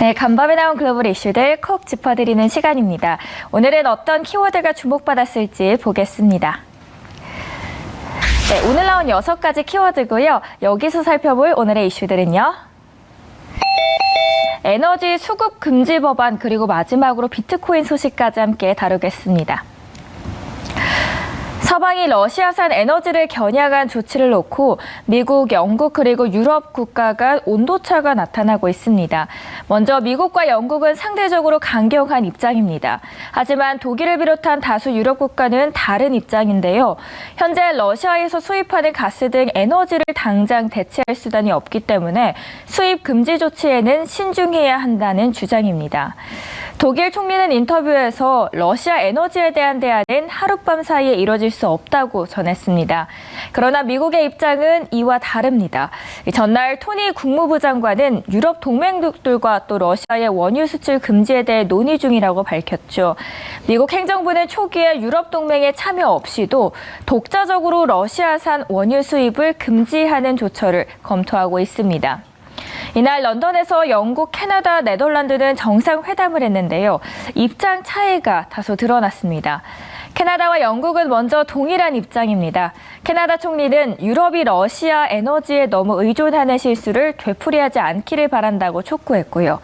네, 간밤에 나온 글로벌 이슈들 콕 짚어드리는 시간입니다. 오늘은 어떤 키워드가 주목받았을지 보겠습니다. 네, 오늘 나온 6가지 키워드고요. 여기서 살펴볼 오늘의 이슈들은요. 에너지 수급 금지 법안, 그리고 마지막으로 비트코인 소식까지 함께 다루겠습니다. 서방이 러시아산 에너지를 겨냥한 조치를 놓고 미국, 영국 그리고 유럽 국가 간 온도차가 나타나고 있습니다. 먼저 미국과 영국은 상대적으로 강경한 입장입니다. 하지만 독일을 비롯한 다수 유럽 국가는 다른 입장인데요. 현재 러시아에서 수입하는 가스 등 에너지를 당장 대체할 수단이 없기 때문에 수입 금지 조치에는 신중해야 한다는 주장입니다. 독일 총리는 인터뷰에서 러시아 에너지에 대한 대안은 하룻밤 사이에 이뤄질 수 없다고 전했습니다. 그러나 미국의 입장은 이와 다릅니다. 전날 토니 국무부 장관은 유럽 동맹국들과 또 러시아의 원유 수출 금지에 대해 논의 중이라고 밝혔죠. 미국 행정부는 초기에 유럽 동맹에 참여 없이도 독자적으로 러시아산 원유 수입을 금지하는 조처를 검토하고 있습니다. 이날 런던에서 영국, 캐나다, 네덜란드는 정상회담을 했는데요. 입장 차이가 다소 드러났습니다. 캐나다와 영국은 먼저 동일한 입장입니다. 캐나다 총리는 유럽이 러시아 에너지에 너무 의존하는 실수를 되풀이하지 않기를 바란다고 촉구했고요.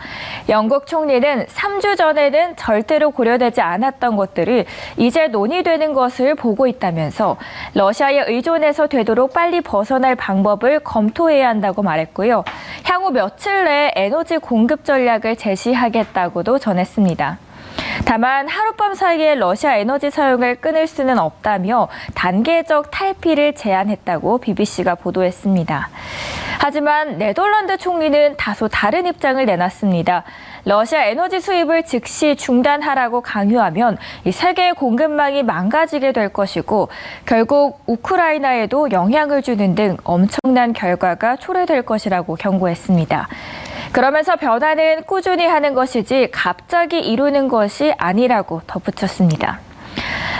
영국 총리는 3주 전에는 절대로 고려되지 않았던 것들이 이제 논의되는 것을 보고 있다면서 러시아에 의존해서 되도록 빨리 벗어날 방법을 검토해야 한다고 말했고요. 향후 며칠 내에 에너지 공급 전략을 제시하겠다고도 전했습니다. 다만 하룻밤 사이에 러시아 에너지 사용을 끊을 수는 없다며 단계적 탈피를 제안했다고 BBC가 보도했습니다. 하지만 네덜란드 총리는 다소 다른 입장을 내놨습니다. 러시아 에너지 수입을 즉시 중단하라고 강요하면 이 세계의 공급망이 망가지게 될 것이고 결국 우크라이나에도 영향을 주는 등 엄청난 결과가 초래될 것이라고 경고했습니다. 그러면서 변화는 꾸준히 하는 것이지 갑자기 이루는 것이 아니라고 덧붙였습니다.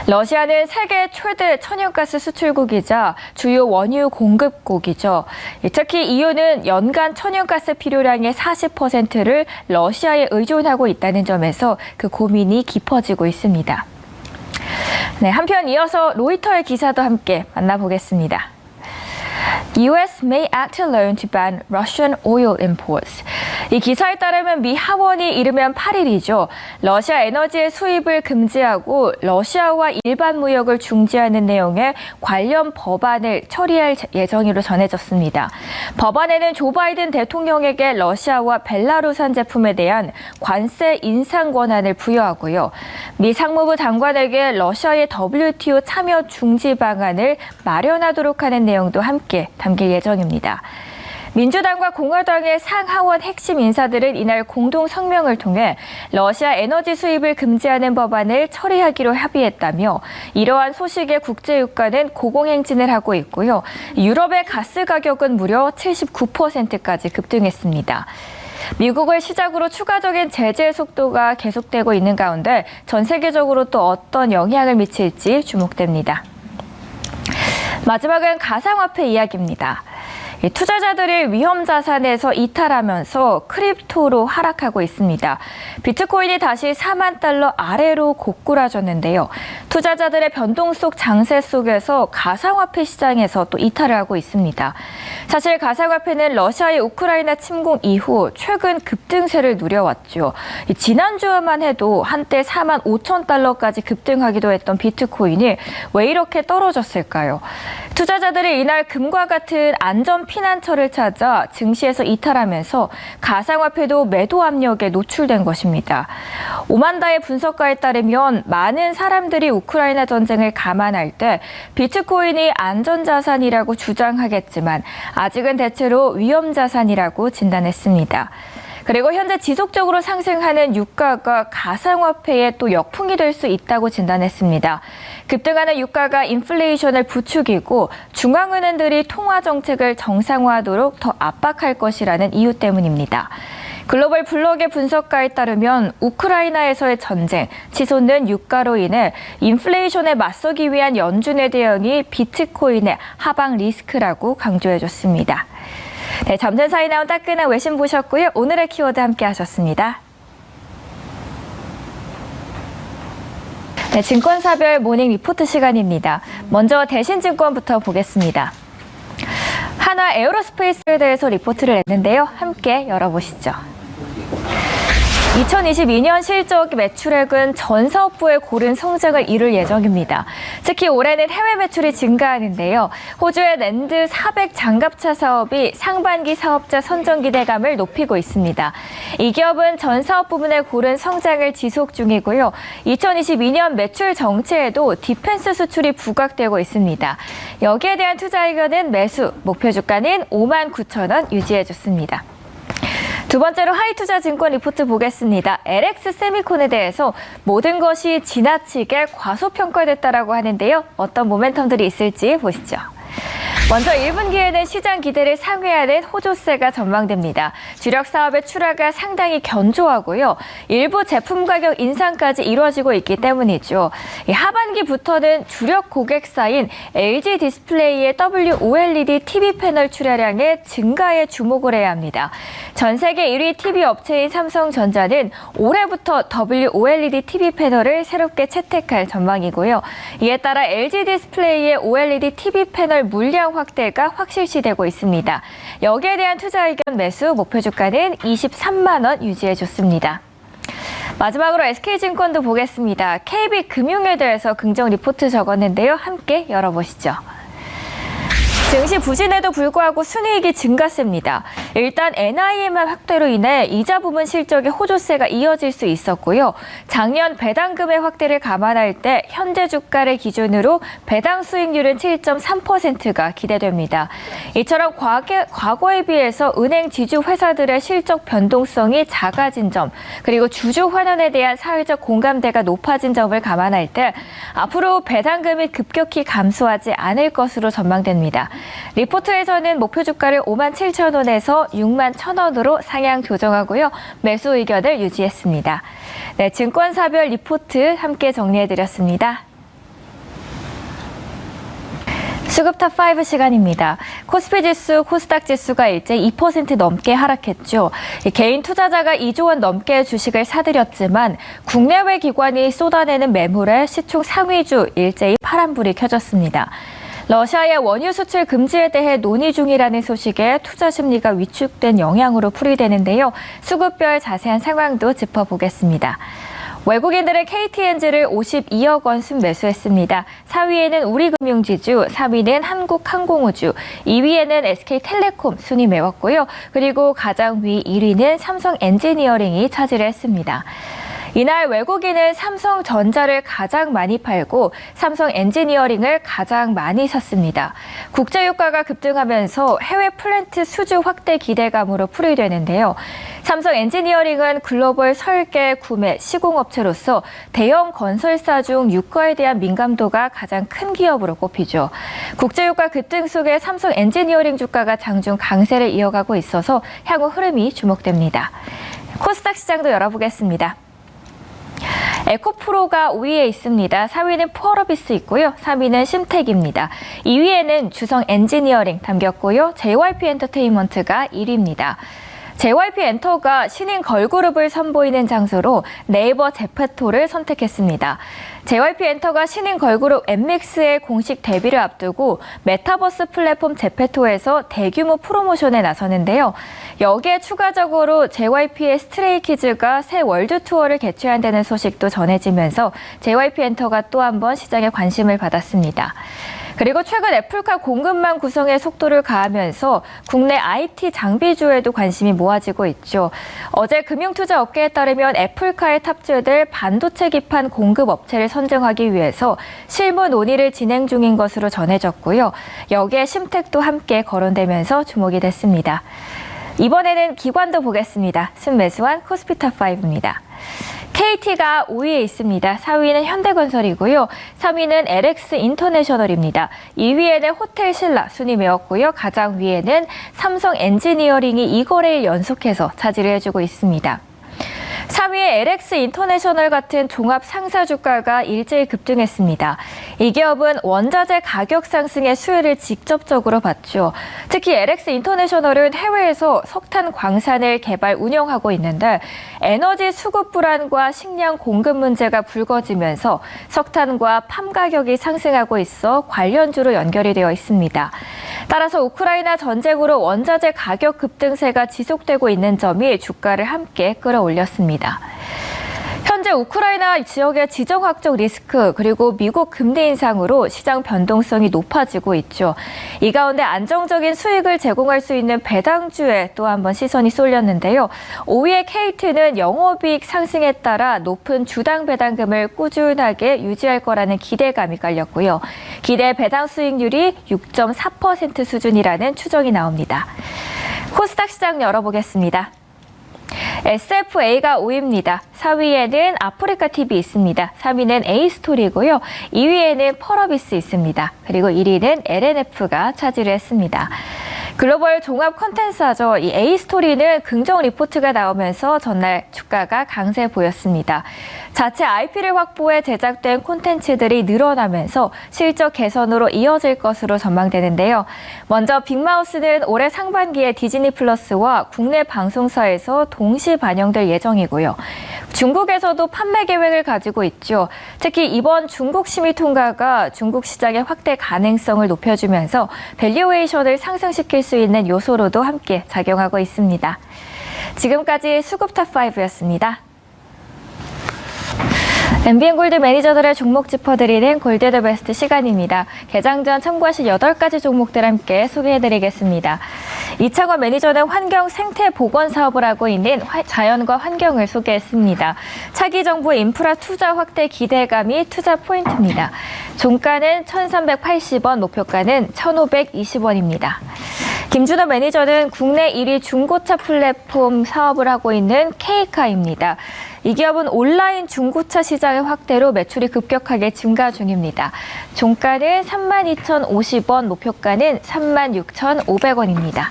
러시아는 세계 최대 천연가스 수출국이자 주요 원유 공급국이죠. 특히 EU는 연간 천연가스 필요량의 40%를 러시아에 의존하고 있다는 점에서 그 고민이 깊어지고 있습니다. 네, 한편 이어서 로이터의 기사도 함께 만나보겠습니다. US may act alone to ban Russian oil imports. 이 기사에 따르면 미 하원이 이르면 8일이죠. 러시아 에너지의 수입을 금지하고 러시아와 일반 무역을 중지하는 내용의 관련 법안을 처리할 예정으로 전해졌습니다. 법안에는 조 바이든 대통령에게 러시아와 벨라루산 제품에 대한 관세 인상 권한을 부여하고요. 미 상무부 장관에게 러시아의 WTO 참여 중지 방안을 마련하도록 하는 내용도 함께 담길 예정입니다. 민주당과 공화당의 상하원 핵심 인사들은 이날 공동 성명을 통해 러시아 에너지 수입을 금지하는 법안을 처리하기로 합의했다며 이러한 소식에 국제유가는 고공행진을 하고 있고요. 유럽의 가스 가격은 무려 79%까지 급등했습니다. 미국을 시작으로 추가적인 제재 속도가 계속되고 있는 가운데 전 세계적으로 또 어떤 영향을 미칠지 주목됩니다. 마지막은 가상화폐 이야기입니다. 투자자들을 위험 자산에서 이탈하면서 크립토로 하락하고 있습니다. 비트코인이 다시 4만 달러 아래로 고꾸라졌는데요. 투자자들의 변동 속 장세 속에서 가상화폐 시장에서 또 이탈을 하고 있습니다. 사실 가상화폐는 러시아의 우크라이나 침공 이후 최근 급등세를 누려왔죠. 지난주만 해도 한때 4만 5천 달러까지 급등하기도 했던 비트코인이 왜 이렇게 떨어졌을까요? 투자자들이 이날 금과 같은 안전 피난처를 찾아 증시에서 이탈하면서 가상화폐도 매도 압력에 노출된 것입니다. 오만다의 분석가에 따르면 많은 사람들이 우크라이나 전쟁을 감안할 때 비트코인이 안전자산이라고 주장하겠지만 아직은 대체로 위험자산이라고 진단했습니다. 그리고 현재 지속적으로 상승하는 유가가 가상화폐에 또 역풍이 될 수 있다고 진단했습니다. 급등하는 유가가 인플레이션을 부추기고 중앙은행들이 통화 정책을 정상화하도록 더 압박할 것이라는 이유 때문입니다. 글로벌 블록의 분석가에 따르면 우크라이나에서의 전쟁, 치솟는 유가로 인해 인플레이션에 맞서기 위한 연준의 대응이 비트코인의 하방 리스크라고 강조해줬습니다. 네, 점점 사이 나온 따끈한 외신 보셨고요. 오늘의 키워드 함께 하셨습니다. 네, 증권사별 모닝 리포트 시간입니다. 먼저 대신증권부터 보겠습니다. 하나 에어로스페이스에 대해서 리포트를 냈는데요. 함께 열어보시죠. 2022년 실적 매출액은 전 사업부의 고른 성장을 이룰 예정입니다. 특히 올해는 해외 매출이 증가하는데요. 호주의 랜드 400 장갑차 사업이 상반기 사업자 선정 기대감을 높이고 있습니다. 이 기업은 전 사업 부문의 고른 성장을 지속 중이고요. 2022년 매출 정체에도 디펜스 수출이 부각되고 있습니다. 여기에 대한 투자 의견은 매수, 목표 주가는 59,000원 유지해줬습니다. 두 번째로 하이투자증권 리포트 보겠습니다. LX 세미콘에 대해서 모든 것이 지나치게 과소평가됐다라고 하는데요. 어떤 모멘텀들이 있을지 보시죠. 먼저 1분기에는 시장 기대를 상회하는 호조세가 전망됩니다. 주력 사업의 출하가 상당히 견조하고요. 일부 제품 가격 인상까지 이루어지고 있기 때문이죠. 하반기부터는 주력 고객사인 LG 디스플레이의 WOLED TV 패널 출하량의 증가에 주목을 해야 합니다. 전 세계 1위 TV 업체인 삼성전자는 올해부터 WOLED TV 패널을 새롭게 채택할 전망이고요. 이에 따라 LG 디스플레이의 OLED TV 패널 물량 확대가 확실시되고 있습니다. 여기에 대한 투자 의견 매수, 목표 주가는 23만 원 유지해줬습니다. 마지막으로 SK증권도 보겠습니다. KB금융에 대해서 긍정 리포트 적었는데요. 함께 열어보시죠. 증시 부진에도 불구하고 순이익이 증가세입니다. 일단 NIM 확대로 인해 이자 부문 실적의 호조세가 이어질 수 있었고요. 작년 배당금의 확대를 감안할 때 현재 주가를 기준으로 배당 수익률은 7.3%가 기대됩니다. 이처럼 과거에 비해서 은행 지주 회사들의 실적 변동성이 작아진 점, 그리고 주주 환원에 대한 사회적 공감대가 높아진 점을 감안할 때 앞으로 배당금이 급격히 감소하지 않을 것으로 전망됩니다. 리포트에서는 목표 주가를 57,000원에서 61,000원으로 상향 조정하고요. 매수 의견을 유지했습니다. 네, 증권사별 리포트 함께 정리해드렸습니다. 수급 탑5 시간입니다. 코스피 지수, 코스닥 지수가 일제 2% 넘게 하락했죠. 개인 투자자가 2조 원 넘게 주식을 사들였지만 국내외 기관이 쏟아내는 매물에 시총 상위주 일제히 파란불이 켜졌습니다. 러시아의 원유 수출 금지에 대해 논의 중이라는 소식에 투자 심리가 위축된 영향으로 풀이되는데요. 수급별 자세한 상황도 짚어보겠습니다. 외국인들은 KTNG를 52억 원 순매수했습니다. 4위에는 우리금융지주, 3위는 한국항공우주, 2위에는 SK텔레콤 순이 메웠고요. 그리고 가장 위 1위는 삼성엔지니어링이 차지를 했습니다. 이날 외국인은 삼성전자를 가장 많이 팔고 삼성엔지니어링을 가장 많이 샀습니다. 국제유가가 급등하면서 해외 플랜트 수주 확대 기대감으로 풀이되는데요. 삼성엔지니어링은 글로벌 설계, 구매, 시공업체로서 대형 건설사 중 유가에 대한 민감도가 가장 큰 기업으로 꼽히죠. 국제유가 급등 속에 삼성엔지니어링 주가가 장중 강세를 이어가고 있어서 향후 흐름이 주목됩니다. 코스닥 시장도 열어보겠습니다. 에코프로가 5위에 있습니다. 4위는 푸어러비스 있고요. 3위는 심텍입니다. 2위에는 주성 엔지니어링 담겼고요. JYP 엔터테인먼트가 1위입니다. JYP 엔터가 신인 걸그룹을 선보이는 장소로 네이버 제페토를 선택했습니다. JYP 엔터가 신인 걸그룹 엠믹스의 공식 데뷔를 앞두고 메타버스 플랫폼 제페토에서 대규모 프로모션에 나서는데요. 여기에 추가적으로 JYP의 스트레이키즈가 새 월드 투어를 개최한다는 소식도 전해지면서 JYP 엔터가 또 한 번 시장에 관심을 받았습니다. 그리고 최근 애플카 공급망 구성에 속도를 가하면서 국내 IT 장비주에도 관심이 모아지고 있죠. 어제 금융투자 업계에 따르면 애플카에 탑재될 반도체 기판 공급 업체를 선정하기 위해서 실무 논의를 진행 중인 것으로 전해졌고요. 여기에 심텍도 함께 거론되면서 주목이 됐습니다. 이번에는 기관도 보겠습니다. 순매수한 코스피 탑5입니다. KT가 5위에 있습니다. 4위는 현대건설이고요. 3위는 LX 인터내셔널입니다. 2위에는 호텔신라 순이 메웠고요. 가장 위에는 삼성 엔지니어링이 2거래일 연속해서 차지를 해주고 있습니다. 3위의 LX 인터내셔널 같은 종합 상사 주가가 일제히 급등했습니다. 이 기업은 원자재 가격 상승의 수혜를 직접적으로 봤죠. 특히 LX 인터내셔널은 해외에서 석탄 광산을 개발 운영하고 있는데 에너지 수급 불안과 식량 공급 문제가 불거지면서 석탄과 팜 가격이 상승하고 있어 관련주로 연결이 되어 있습니다. 따라서 우크라이나 전쟁으로 원자재 가격 급등세가 지속되고 있는 점이 주가를 함께 끌어올렸습니다. 현재 우크라이나 지역의 지정학적 리스크 그리고 미국 금리 인상으로 시장 변동성이 높아지고 있죠. 이 가운데 안정적인 수익을 제공할 수 있는 배당주에 또 한 번 시선이 쏠렸는데요. 5위의 KT는 영업이익 상승에 따라 높은 주당 배당금을 꾸준하게 유지할 거라는 기대감이 깔렸고요. 기대 배당 수익률이 6.4% 수준이라는 추정이 나옵니다. 코스닥 시장 열어보겠습니다. SFA가 5위입니다. 4위에는 아프리카TV 있습니다. 3위는 A스토리고요. 2위에는 펄어비스 있습니다. 그리고 1위는 LNF가 차지를 했습니다. 글로벌 종합 콘텐츠죠. 이 A스토리는 긍정 리포트가 나오면서 전날 주가가 강세 보였습니다. 자체 IP를 확보해 제작된 콘텐츠들이 늘어나면서 실적 개선으로 이어질 것으로 전망되는데요. 먼저 빅마우스는 올해 상반기에 디즈니 플러스와 국내 방송사에서 동시 반영될 예정이고요. 중국에서도 판매 계획을 가지고 있죠. 특히 이번 중국 심의 통과가 중국 시장의 확대 가능성을 높여주면서 밸류에이션을 상승시킬 수 있는 요소로도 함께 작용하고 있습니다. 지금까지 수급 탑5였습니다. MBN 골드 매니저들의 종목 짚어드리는 골드 더 베스트 시간입니다. 개장 전 참고하실 8가지 종목들 함께 소개해드리겠습니다. 이창원 매니저는 환경 생태 보건 사업을 하고 있는 자연과 환경을 소개했습니다. 차기 정부 인프라 투자 확대 기대감이 투자 포인트입니다. 종가는 1,380원, 목표가는 1,520원입니다. 김준호 매니저는 국내 1위 중고차 플랫폼 사업을 하고 있는 K카입니다. 이 기업은 온라인 중고차 시장의 확대로 매출이 급격하게 증가 중입니다. 종가는 32,050원, 목표가는 36,500원입니다.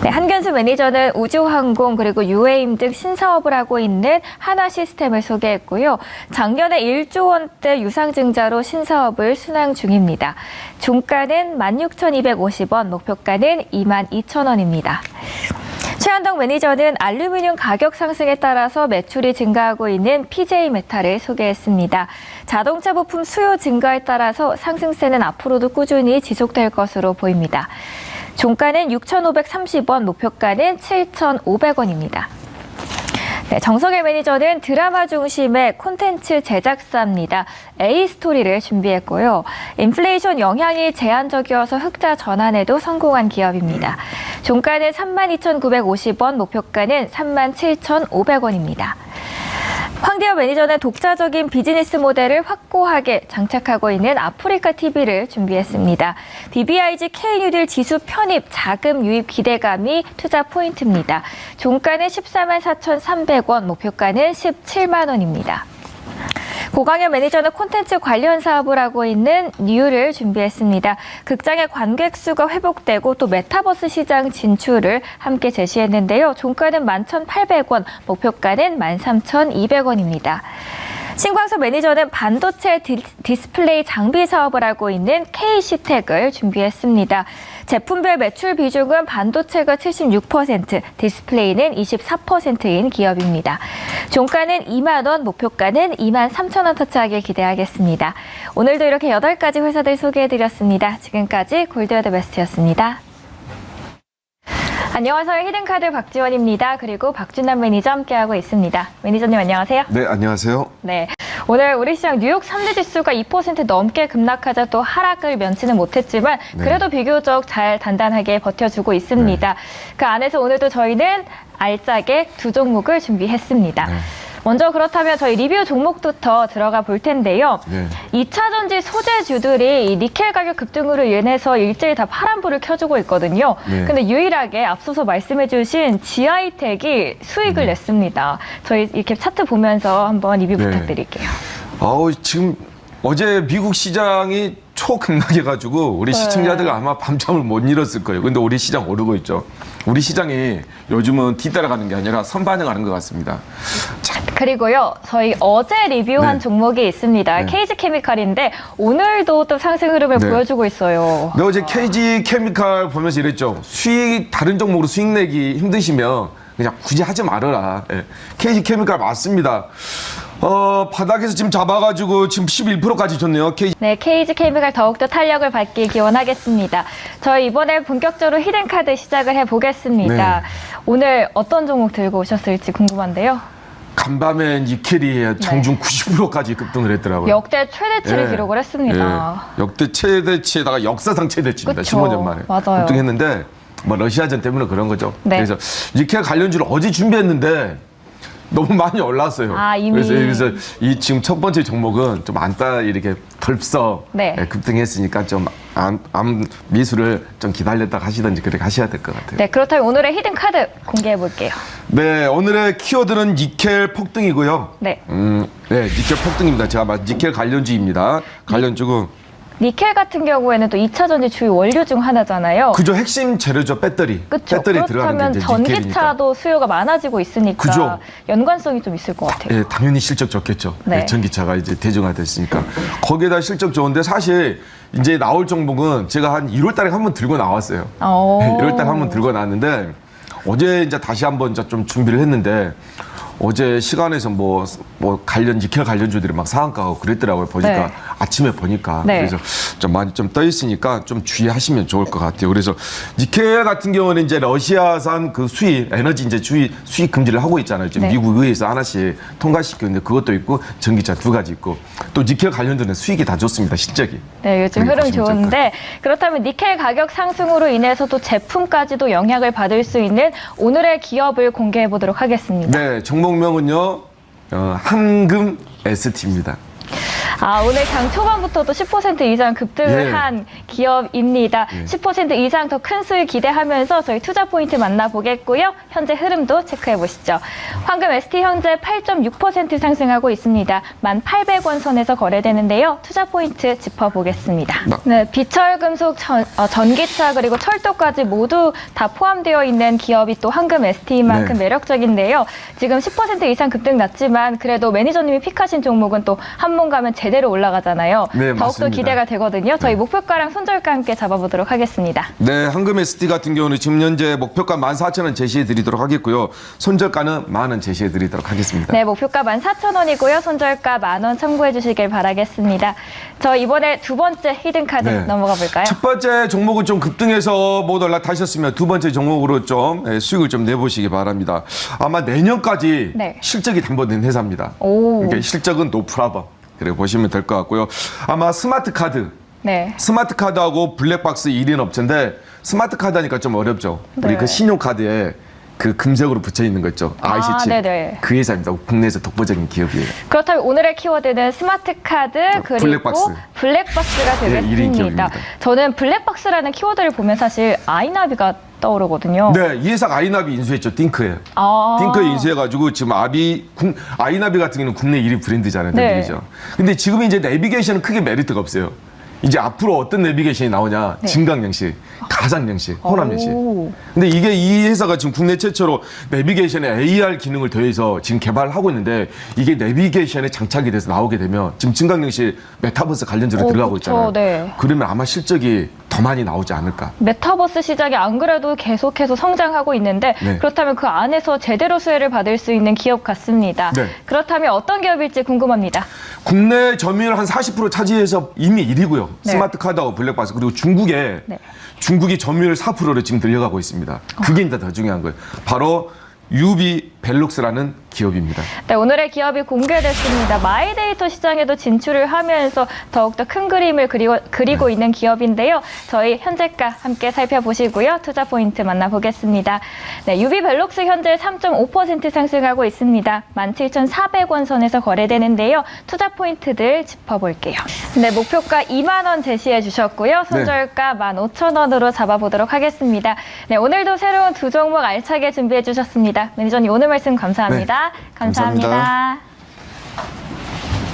네, 한견수 매니저는 우주항공 그리고 UA임 등 신사업을 하고 있는 하나시스템을 소개했고요. 작년에 1조 원대 유상증자로 신사업을 순항 중입니다. 종가는 16,250원, 목표가는 22,000원입니다. 최한덕 매니저는 알루미늄 가격 상승에 따라서 매출이 증가하고 있는 PJ메탈을 소개했습니다. 자동차 부품 수요 증가에 따라서 상승세는 앞으로도 꾸준히 지속될 것으로 보입니다. 종가는 6,530원, 목표가는 7,500원입니다. 네, 정석일 매니저는 드라마 중심의 콘텐츠 제작사입니다. A스토리를 준비했고요. 인플레이션 영향이 제한적이어서 흑자 전환에도 성공한 기업입니다. 종가는 32,950원, 목표가는 37,500원입니다. 황대현 매니저는 독자적인 비즈니스 모델을 확고하게 장착하고 있는 아프리카TV를 준비했습니다. BBIG K뉴딜 지수 편입 자금 유입 기대감이 투자 포인트입니다. 종가는 144,300원, 목표가는 17만 원입니다. 고강현 매니저는 콘텐츠 관련 사업을 하고 있는 뉴를 준비했습니다. 극장의 관객 수가 회복되고 또 메타버스 시장 진출을 함께 제시했는데요. 종가는 11,800원, 목표가는 13,200원입니다. 신광서 매니저는 반도체 디스플레이 장비 사업을 하고 있는 KC텍을 준비했습니다. 제품별 매출 비중은 반도체가 76%, 디스플레이는 24%인 기업입니다. 종가는 2만 원, 목표가는 2만 3천 원 터치하길 기대하겠습니다. 오늘도 이렇게 8가지 회사들 소개해드렸습니다. 지금까지 골드 더 베스트였습니다. 안녕하세요. 히든카드 박지원입니다. 그리고 박준남 매니저 함께하고 있습니다. 매니저님 안녕하세요. 네, 안녕하세요. 네, 오늘 우리 시장 뉴욕 3대 지수가 2% 넘게 급락하자 또 하락을 면치는 못했지만 그래도 비교적 잘 단단하게 버텨주고 있습니다. 그 안에서 오늘도 저희는 알짜게 두 종목을 준비했습니다. 먼저 그렇다면 저희 리뷰 종목부터 들어가 볼 텐데요. 2차전지 소재주들이 이 니켈 가격 급등으로 인해서 일제히 다 파란불을 켜주고 있거든요. 근데 유일하게 앞서서 말씀해 주신 GI텍이 수익을 냈습니다. 저희 이렇게 차트 보면서 한번 리뷰 부탁드릴게요. 지금 어제 미국 시장이 초급락해가지고 우리 시청자들 아마 밤잠을 못 잃었을 거예요. 근데 우리 시장 오르고 있죠. 우리 시장이 요즘은 뒤따라가는 게 아니라 선반영하는 것 같습니다. 그리고요, 저희 어제 리뷰한 네. 종목이 있습니다. 네. KG케미칼인데 오늘도 또 상승 흐름을 네. 보여주고 있어요. 내가 어제 KG 케미칼 보면서 이랬죠. 수익 다른 종목으로 수익 내기 힘드시면 그냥 굳이 하지 말아라. 예. KG 케미칼 맞습니다. 바닥에서 지금 잡아가지고 지금 11%까지 줬네요. 네, KG케미칼 더욱더 탄력을 받길 기원하겠습니다. 저희 이번에 본격적으로 히든카드 시작을 해보겠습니다. 네. 오늘 어떤 종목 들고 오셨을지 궁금한데요. 간밤에 니켈이 장중 90%까지 급등을 했더라고요. 역대 최대치를 예. 기록을 했습니다. 예. 역대 최대치에다가 역사상 최대치입니다. 그쵸. 15년 만에. 맞아요. 급등했는데 뭐 러시아전 때문에 그런 거죠. 네. 그래서 니켈 관련주를 어제 준비했는데 너무 많이 올랐어요. 아, 이미. 그래서 이 지금 첫 번째 종목은 좀 안따 이렇게 덜썩 네. 급등했으니까 좀 미수를 좀 기다렸다 하시든지 그렇게 하셔야 될 것 같아요. 네, 그렇다면 오늘의 히든카드 공개해 볼게요. 네, 오늘의 키워드는 니켈 폭등이고요. 네. 네, 니켈 폭등입니다. 제가 니켈 관련주입니다. 관련주고. 니켈 같은 경우에는 또 2차 전지 주요 원료 중 하나잖아요. 그죠, 핵심 재료죠, 배터리. 그렇죠. 배터리 들어가는 그렇다면 게 이제 니켈이니까. 전기차도 수요가 많아지고 있으니까 그죠. 연관성이 좀 있을 것 같아요. 예, 당연히 실적 좋겠죠. 네. 예, 전기차가 이제 대중화됐으니까. 거기에다 실적 좋은데 사실 이제 나올 종목은 제가 한 1월 달에 한번 들고 나왔어요. 1월 달에 한번 들고 나왔는데 어제 이제 다시 한번 좀 준비를 했는데 어제 시간에서 뭐 관련 니켈 관련주들이 막 상한가고 그랬더라고요. 보니까 네. 아침에 보니까 네. 그래서 좀 많이 좀 떠 있으니까 좀 주의하시면 좋을 것 같아요. 그래서 니켈 같은 경우는 이제 러시아산 그 수입 에너지 이제 수입 금지를 하고 있잖아요. 지금 네. 미국 의회에서 하나씩 통과시켰는데 그것도 있고 전기차 2가지 있고 또 니켈 관련주는 수익이 다 좋습니다. 실적이. 네, 요즘 그렇게 흐름 보시면 좋을 것 좋은데 그렇다면 니켈 가격 상승으로 인해서 또 제품까지도 영향을 받을 수 있는 오늘의 기업을 공개해 보도록 하겠습니다. 네, 종목명은요 한금 ST입니다. 오늘 장 초반부터도 10% 이상 급등을 예. 한 기업입니다. 예. 10% 이상 더 큰 수익 기대하면서 저희 투자 포인트 만나보겠고요. 현재 흐름도 체크해 보시죠. 황금 ST 현재 8.6% 상승하고 있습니다. 1,800원 선에서 거래되는데요. 투자 포인트 짚어보겠습니다. 네, 비철금속, 전기차 그리고 철도까지 모두 다 포함되어 있는 기업이 또 황금 ST만큼 네. 매력적인데요. 지금 10% 이상 급등 났지만 그래도 매니저님이 픽하신 종목은 또 한 번 가면 제대로 올라가잖아요. 네, 더욱더 맞습니다. 기대가 되거든요. 저희 네. 목표가랑 손절가 함께 잡아보도록 하겠습니다. 네, 한금 ST 같은 경우는 지금 현재 목표가 14,000원 제시해 드리도록 하겠고요. 손절가는 10,000원 제시해 드리도록 하겠습니다. 네, 목표가 14,000원이고요. 손절가 10,000원 참고해 주시길 바라겠습니다. 저 이번에 두 번째 히든카드 네. 넘어가 볼까요? 첫 번째 종목은 좀 급등해서 못 올라타셨으면 두 번째 종목으로 좀 수익을 좀 내보시기 바랍니다. 아마 내년까지 네. 실적이 담보된 회사입니다. 오. 그러니까 실적은 노프라범. 그래 보시면 될 것 같고요. 아마 스마트 카드. 네. 스마트 카드하고 블랙박스 1인 업체인데 스마트 카드 하니까 좀 어렵죠. 우리 네. 그 신용카드에 그 금색으로 붙여 있는 거 있죠. IC 칩. 네네. 그 회사입니다. 국내에서 독보적인 기업이에요. 그렇다면 오늘의 키워드는 스마트 카드 그리고 블랙박스. 블랙박스가 네, 일인 되겠습니다. 기업입니다. 저는 블랙박스라는 키워드를 보면 사실 아이나비가 떠오르거든요. 네, 이 회사가 아이나비 인수했죠. 띵크에. 아. 띵크에 인수해가지고 지금 아이나비 같은 경우는 국내 1위 브랜드잖아요. 네. 내비게이션. 근데 지금 이제 내비게이션은 크게 메리트가 없어요. 이제 앞으로 어떤 내비게이션이 나오냐? 네. 진강영시, 가상영시, 호남영시. 오. 근데 이게 이 회사가 지금 국내 최초로 내비게이션에 AR 기능을 더해서 지금 개발을 하고 있는데 이게 내비게이션에 장착이 돼서 나오게 되면 지금 진강영시 메타버스 관련주로 들어가고 그쵸, 있잖아요. 네. 그러면 아마 실적이 더 많이 나오지 않을까. 메타버스 시장이 안 그래도 계속해서 성장하고 있는데 네. 그렇다면 그 안에서 제대로 수혜를 받을 수 있는 기업 같습니다. 네. 그렇다면 어떤 기업일지 궁금합니다. 국내 점유율 한 40% 차지해서 이미 1위고요. 네. 스마트 카드하고 블랙박스 그리고 중국에 네. 중국이 점유율 4%를 지금 들려가고 있습니다. 그게 이제 더 중요한 거예요. 바로 유비 벨룩스라는 기업입니다. 네, 오늘의 기업이 공개됐습니다. 마이데이터 시장에도 진출을 하면서 더욱더 큰 그림을 그리고 있는 기업인데요. 저희 현재가 함께 살펴보시고요. 투자 포인트 만나보겠습니다. 네, 유비 벨룩스 현재 3.5% 상승하고 있습니다. 17,400원 선에서 거래되는데요. 투자 포인트들 짚어볼게요. 네, 목표가 2만 원 제시해 주셨고요. 손절가 15,000원으로 잡아보도록 하겠습니다. 네, 오늘도 새로운 두 종목 알차게 준비해 주셨습니다. 매니저님 오늘 말씀 감사합니다. 네, 감사합니다. 감사합니다.